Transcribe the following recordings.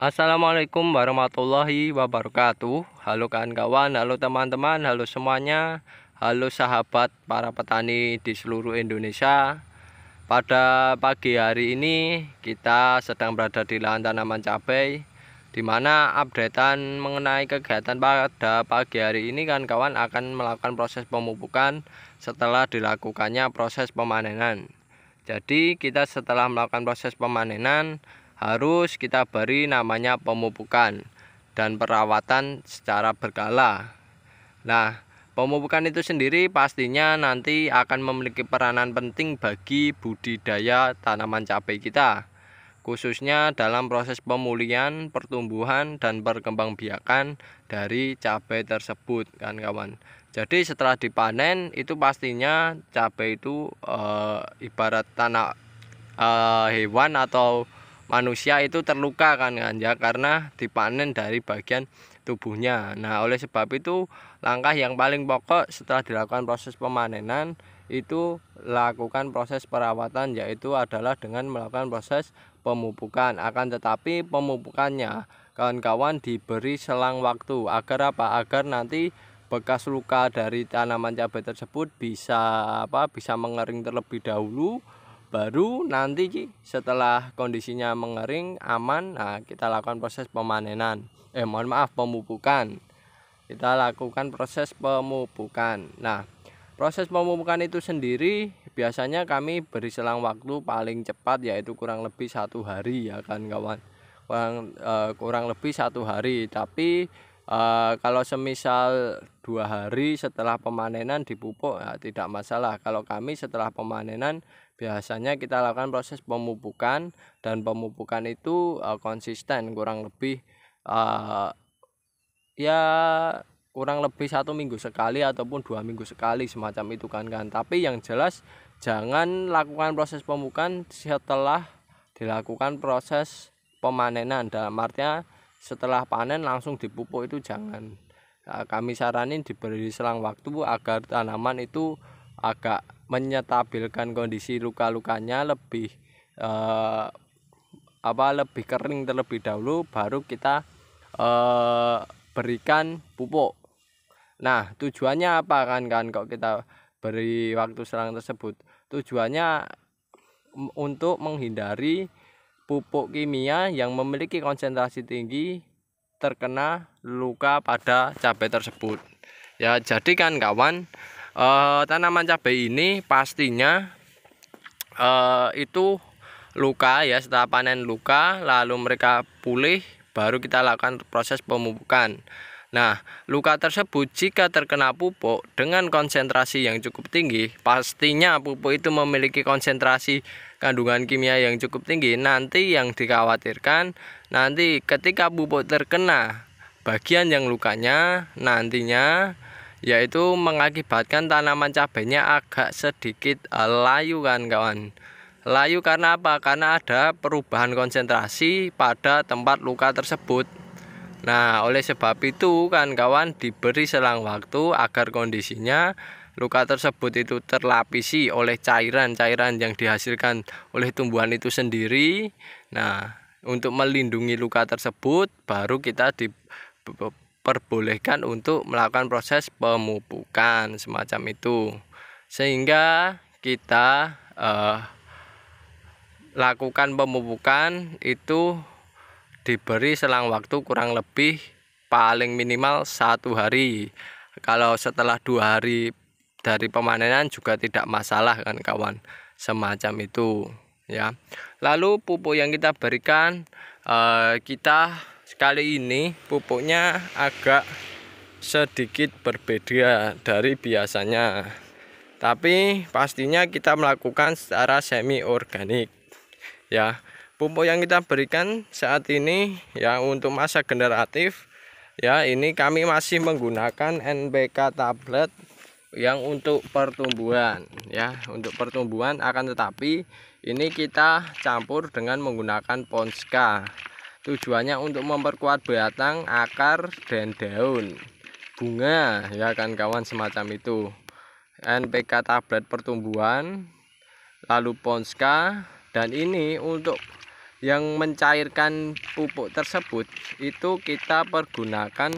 Assalamualaikum warahmatullahi wabarakatuh. Halo kawan-kawan, halo teman-teman, halo semuanya. Halo sahabat para petani di seluruh Indonesia. Pada pagi hari ini kita sedang berada di lahan tanaman cabai, di mana updatean mengenai kegiatan pada pagi hari ini kawan-kawan akan melakukan proses pemupukan setelah dilakukannya proses pemanenan. Jadi kita setelah melakukan proses pemanenan harus kita beri namanya pemupukan dan perawatan secara berkala. Nah, pemupukan itu sendiri pastinya nanti akan memiliki peranan penting bagi budidaya tanaman cabai kita, khususnya dalam proses pemulihan, pertumbuhan, dan perkembangbiakan dari cabai tersebut, kan kawan. Jadi setelah dipanen itu pastinya cabai itu ibarat tanah hewan atau manusia itu terluka kan ya, karena dipanen dari bagian tubuhnya. Nah, oleh sebab itu langkah yang paling pokok setelah dilakukan proses pemanenan itu lakukan proses perawatan, yaitu adalah dengan melakukan proses pemupukan. Akan tetapi pemupukannya kawan-kawan diberi selang waktu agar apa? Agar nanti bekas luka dari tanaman cabai tersebut bisa mengering terlebih dahulu, baru nanti setelah kondisinya mengering aman, nah kita lakukan proses pemanenan. Pemupukan. Kita lakukan proses pemupukan. Nah, proses pemupukan itu sendiri biasanya kami beri selang waktu paling cepat yaitu kurang lebih 1 hari ya kan kawan. Kurang lebih 1 hari. Tapi kalau semisal 2 hari setelah pemanenan dipupuk ya tidak masalah. Kalau kami setelah pemanenan biasanya kita lakukan proses pemupukan, dan pemupukan itu konsisten kurang lebih ya kurang lebih 1 minggu sekali ataupun 2 minggu sekali semacam itu kan. Tapi yang jelas jangan lakukan proses pemupukan setelah dilakukan proses pemanenan, dalam artinya setelah panen langsung dipupuk itu jangan. Nah, kami saranin diberi selang waktu agar tanaman itu agak menyetabilkan kondisi luka-lukanya lebih lebih kering terlebih dahulu, baru kita berikan pupuk. Nah, tujuannya apa kan kok kita beri waktu selang tersebut? Tujuannya untuk menghindari pupuk kimia yang memiliki konsentrasi tinggi terkena luka pada cabai tersebut. Ya, jadi kan kawan, tanaman cabai ini pastinya itu luka ya, setelah panen luka lalu mereka pulih baru kita lakukan proses pemupukan. Nah, luka tersebut jika terkena pupuk dengan konsentrasi yang cukup tinggi, pastinya pupuk itu memiliki konsentrasi kandungan kimia yang cukup tinggi. Nanti yang dikhawatirkan nanti ketika pupuk terkena bagian yang lukanya nantinya yaitu mengakibatkan tanaman cabainya agak sedikit layu kan kawan. Layu karena apa? Karena ada perubahan konsentrasi pada tempat luka tersebut. Nah, oleh sebab itu kan kawan diberi selang waktu agar kondisinya luka tersebut itu terlapisi oleh cairan-cairan yang dihasilkan oleh tumbuhan itu sendiri. Nah, untuk melindungi luka tersebut baru kita diperbolehkan untuk melakukan proses pemupukan semacam itu. Sehingga kita lakukan pemupukan itu diberi selang waktu kurang lebih paling minimal 1 hari. Kalau setelah 2 hari dari pemanenan juga tidak masalah kan kawan, semacam itu ya. Lalu pupuk yang kita berikan, kita sekali ini pupuknya agak sedikit berbeda dari biasanya, tapi pastinya kita melakukan secara semi organik ya. Pupuk yang kita berikan saat ini ya untuk masa generatif ya, ini kami masih menggunakan NPK tablet yang untuk pertumbuhan ya, untuk pertumbuhan. Akan tetapi ini kita campur dengan menggunakan Ponska. Tujuannya untuk memperkuat batang, akar, dan daun bunga ya kan kawan, semacam itu. NPK tablet pertumbuhan, lalu Ponska, dan ini untuk yang mencairkan pupuk tersebut itu kita pergunakan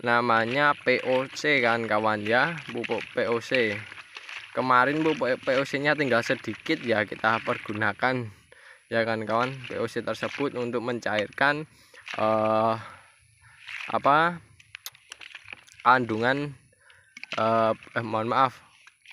namanya POC kan kawan ya, pupuk POC. Kemarin pupuk POC nya tinggal sedikit ya, kita pergunakan ya kan kawan, POC tersebut untuk mencairkan kandungan mohon maaf,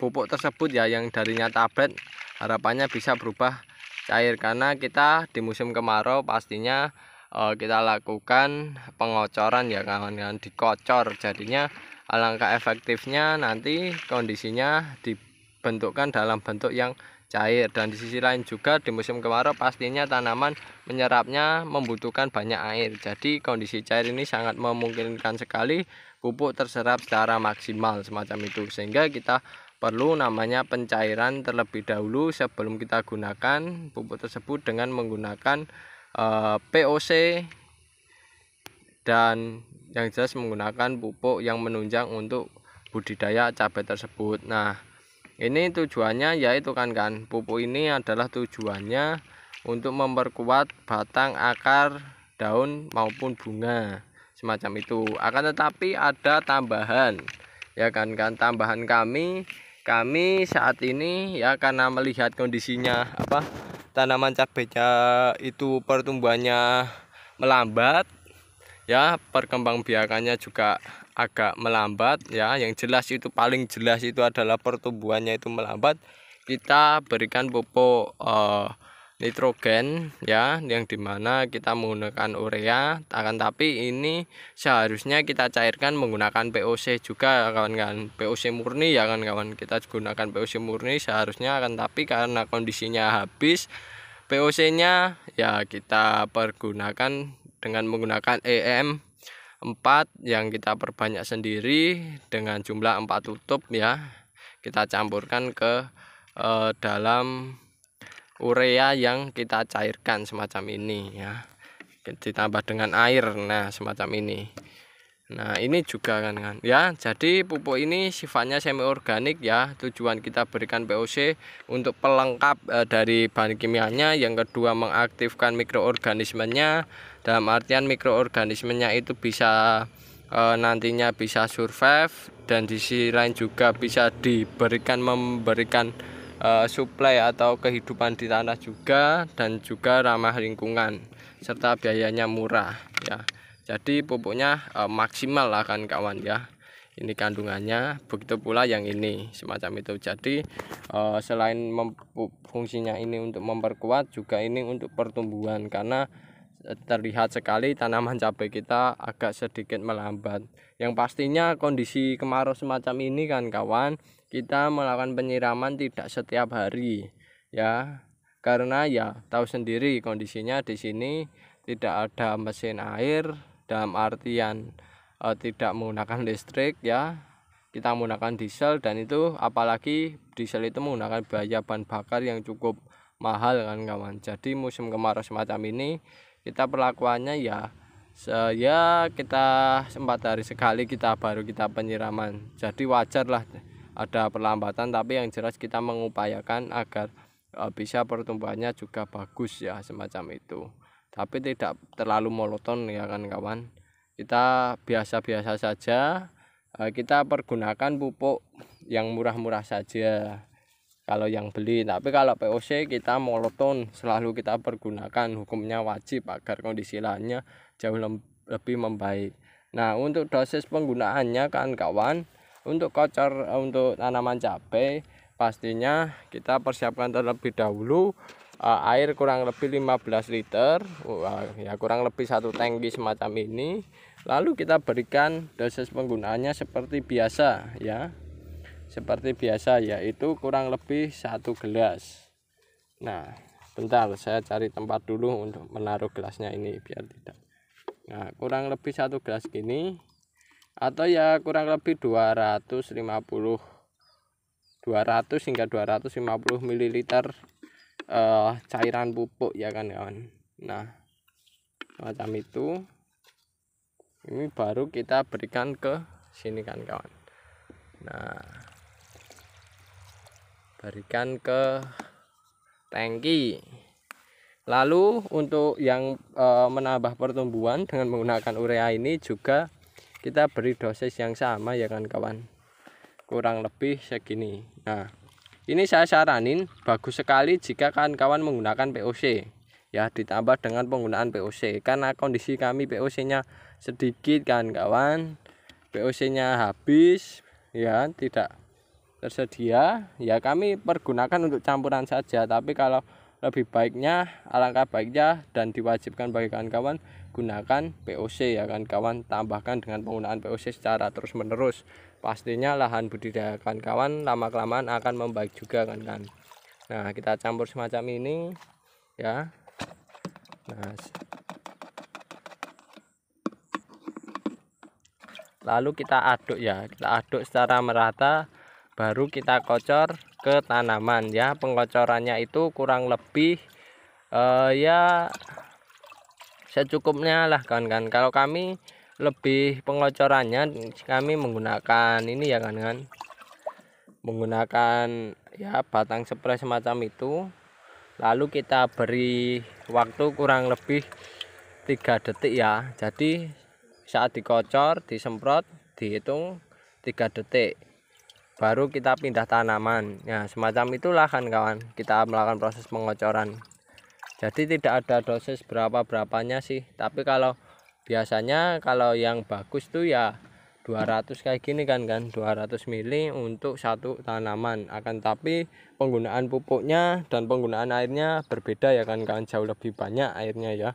pupuk tersebut ya, yang darinya tablet harapannya bisa berubah cair, karena kita di musim kemarau pastinya kita lakukan pengocoran ya kawan-kawan, dikocor, jadinya alangkah efektifnya nanti kondisinya dibentukkan dalam bentuk yang cair. Dan di sisi lain juga di musim kemarau pastinya tanaman menyerapnya membutuhkan banyak air, jadi kondisi cair ini sangat memungkinkan sekali pupuk terserap secara maksimal semacam itu, sehingga kita perlu namanya pencairan terlebih dahulu sebelum kita gunakan pupuk tersebut dengan menggunakan POC, dan yang jelas menggunakan pupuk yang menunjang untuk budidaya cabai tersebut. Nah, ini tujuannya yaitu kan pupuk ini adalah tujuannya untuk memperkuat batang, akar, daun maupun bunga semacam itu. Akan tetapi ada tambahan ya kan, tambahan kami saat ini ya, karena melihat kondisinya tanaman cabenya itu pertumbuhannya melambat ya, perkembangbiakannya juga agak melambat ya. Yang jelas itu, paling jelas itu adalah pertumbuhannya itu melambat. Kita berikan pupuk nitrogen ya, yang dimana kita menggunakan urea, akan tapi ini seharusnya kita cairkan menggunakan POC juga kawan-kawan, POC murni ya kawan-kawan, kita gunakan POC murni seharusnya, akan tapi karena kondisinya habis POC nya ya, kita pergunakan dengan menggunakan EM 4 yang kita perbanyak sendiri dengan jumlah 4 tutup ya, kita campurkan ke dalam urea yang kita cairkan semacam ini ya, ditambah dengan air, nah semacam ini. Nah ini juga kan ya, jadi pupuk ini sifatnya semi organik ya, tujuan kita berikan POC untuk pelengkap dari bahan kimianya, yang kedua mengaktifkan mikroorganismenya, dalam artian mikroorganismenya itu bisa nantinya bisa survive, dan di sisi lain juga bisa memberikan suplai atau kehidupan di tanah juga, dan juga ramah lingkungan serta biayanya murah ya. Jadi pupuknya maksimal lah kan kawan ya, ini kandungannya, begitu pula yang ini semacam itu. Jadi selain fungsinya ini untuk memperkuat, juga ini untuk pertumbuhan, karena terlihat sekali tanaman cabai kita agak sedikit melambat. Yang pastinya kondisi kemarau semacam ini kan kawan, kita melakukan penyiraman tidak setiap hari ya, karena ya tahu sendiri kondisinya di sini tidak ada mesin air, dalam artian tidak menggunakan listrik ya, kita menggunakan diesel, dan itu apalagi diesel itu menggunakan biaya bahan bakar yang cukup mahal kan kawan. Jadi musim kemarau semacam ini kita perlakuannya ya kita 4 hari sekali kita penyiraman, jadi wajar lah ada perlambatan, tapi yang jelas kita mengupayakan agar bisa pertumbuhannya juga bagus ya semacam itu, tapi tidak terlalu monoton ya kan kawan. Kita biasa-biasa saja, kita pergunakan pupuk yang murah-murah saja kalau yang beli, tapi kalau POC kita monoton selalu kita pergunakan, hukumnya wajib agar kondisi lahannya jauh lebih membaik. Nah untuk dosis penggunaannya kan kawan, untuk kocor untuk tanaman cabai pastinya kita persiapkan terlebih dahulu air kurang lebih 15 liter ya, kurang lebih 1 tangki semacam ini. Lalu kita berikan dosis penggunaannya seperti biasa ya, seperti biasa, yaitu kurang lebih 1 gelas. Nah bentar saya cari tempat dulu untuk menaruh gelasnya ini biar tidak. Nah kurang lebih 1 gelas gini, atau ya kurang lebih 200 hingga 250 ml cairan pupuk ya kan kawan. Nah macam itu, ini baru kita berikan ke sini kan kawan. Nah berikan ke tangki. Lalu untuk yang menambah pertumbuhan dengan menggunakan urea ini juga kita beri dosis yang sama ya kan kawan, kurang lebih segini. Nah, ini saya saranin bagus sekali jika kawan-kawan menggunakan POC ya, ditambah dengan penggunaan POC karena kondisi kami POC-nya sedikit kan kawan, POC-nya habis ya, tidak tersedia ya, kami pergunakan untuk campuran saja. Tapi kalau lebih baiknya, alangkah baiknya dan diwajibkan bagi kawan-kawan gunakan POC ya kan kawan, tambahkan dengan penggunaan POC secara terus menerus, pastinya lahan budidaya kawan-kawan lama-kelamaan akan membaik juga kan. Nah, kita campur semacam ini ya. Nah, lalu kita aduk ya, kita aduk secara merata, baru kita kocor ke tanaman ya. Pengocorannya itu kurang lebih ya secukupnya lah kan. Kalau kami lebih pengocorannya, kami menggunakan ini ya kan, menggunakan ya batang spray semacam itu. Lalu kita beri waktu kurang lebih 3 detik ya. Jadi saat dikocor, disemprot, dihitung 3 detik, baru kita pindah tanaman ya. Semacam itulah kan kawan, kita melakukan proses pengocoran. Jadi tidak ada dosis berapanya sih, tapi kalau biasanya kalau yang bagus tuh ya 200 kayak gini kan 200 mili untuk satu tanaman. Akan tapi penggunaan pupuknya dan penggunaan airnya berbeda ya kan, jauh lebih banyak airnya ya.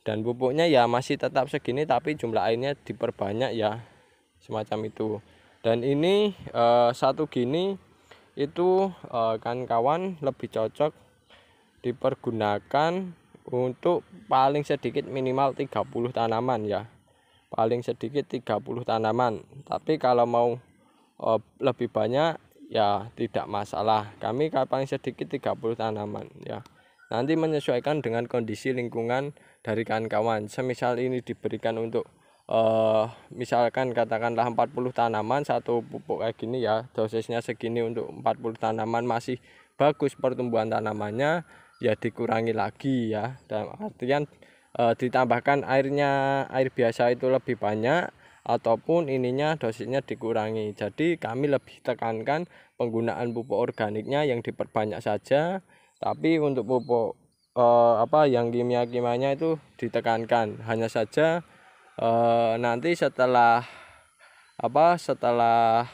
Dan pupuknya ya masih tetap segini, tapi jumlah airnya diperbanyak ya, semacam itu. Dan ini satu gini itu kan kawan lebih cocok dipergunakan untuk paling sedikit minimal 30 tanaman ya, paling sedikit 30 tanaman. Tapi kalau mau lebih banyak ya tidak masalah, kami paling sedikit 30 tanaman ya. Nanti menyesuaikan dengan kondisi lingkungan dari kawan-kawan. Semisal ini diberikan untuk misalkan katakanlah 40 tanaman, satu pupuk kayak gini ya, dosisnya segini untuk 40 tanaman, masih bagus pertumbuhan tanamannya ya, dikurangi lagi ya. Dalam artian ditambahkan airnya, air biasa itu lebih banyak, ataupun ininya dosisnya dikurangi. Jadi kami lebih tekankan penggunaan pupuk organiknya yang diperbanyak saja, tapi untuk pupuk yang kimia-kimianya itu ditekankan. Hanya saja nanti setelah setelah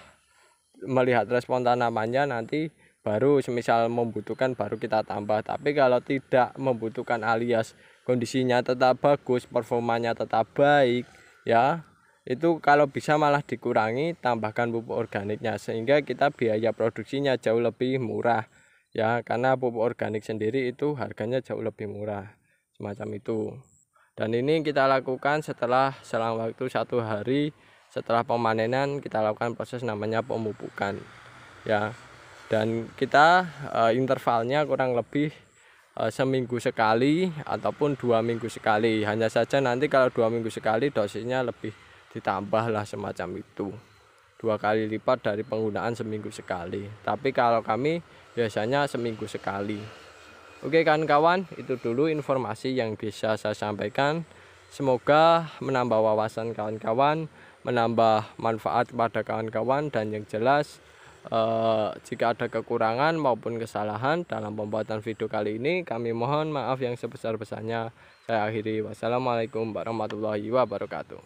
melihat respon tanamannya, nanti baru semisal membutuhkan baru kita tambah. Tapi kalau tidak membutuhkan alias kondisinya tetap bagus, performanya tetap baik ya, itu kalau bisa malah dikurangi, tambahkan pupuk organiknya, sehingga kita biaya produksinya jauh lebih murah ya, karena pupuk organik sendiri itu harganya jauh lebih murah, semacam itu. Dan ini kita lakukan setelah selang waktu 1 hari setelah pemanenan, kita lakukan proses namanya pemupukan ya. Dan kita intervalnya kurang lebih seminggu sekali ataupun 2 minggu sekali. Hanya saja nanti kalau 2 minggu sekali dosisnya lebih ditambah lah, semacam itu, 2 kali lipat dari penggunaan seminggu sekali. Tapi kalau kami biasanya seminggu sekali. Oke kan kawan, itu dulu informasi yang bisa saya sampaikan. Semoga menambah wawasan kawan-kawan, menambah manfaat kepada kawan-kawan, dan yang jelas jika ada kekurangan maupun kesalahan dalam pembuatan video kali ini, kami mohon maaf yang sebesar-besarnya. Saya akhiri, wassalamualaikum warahmatullahi wabarakatuh.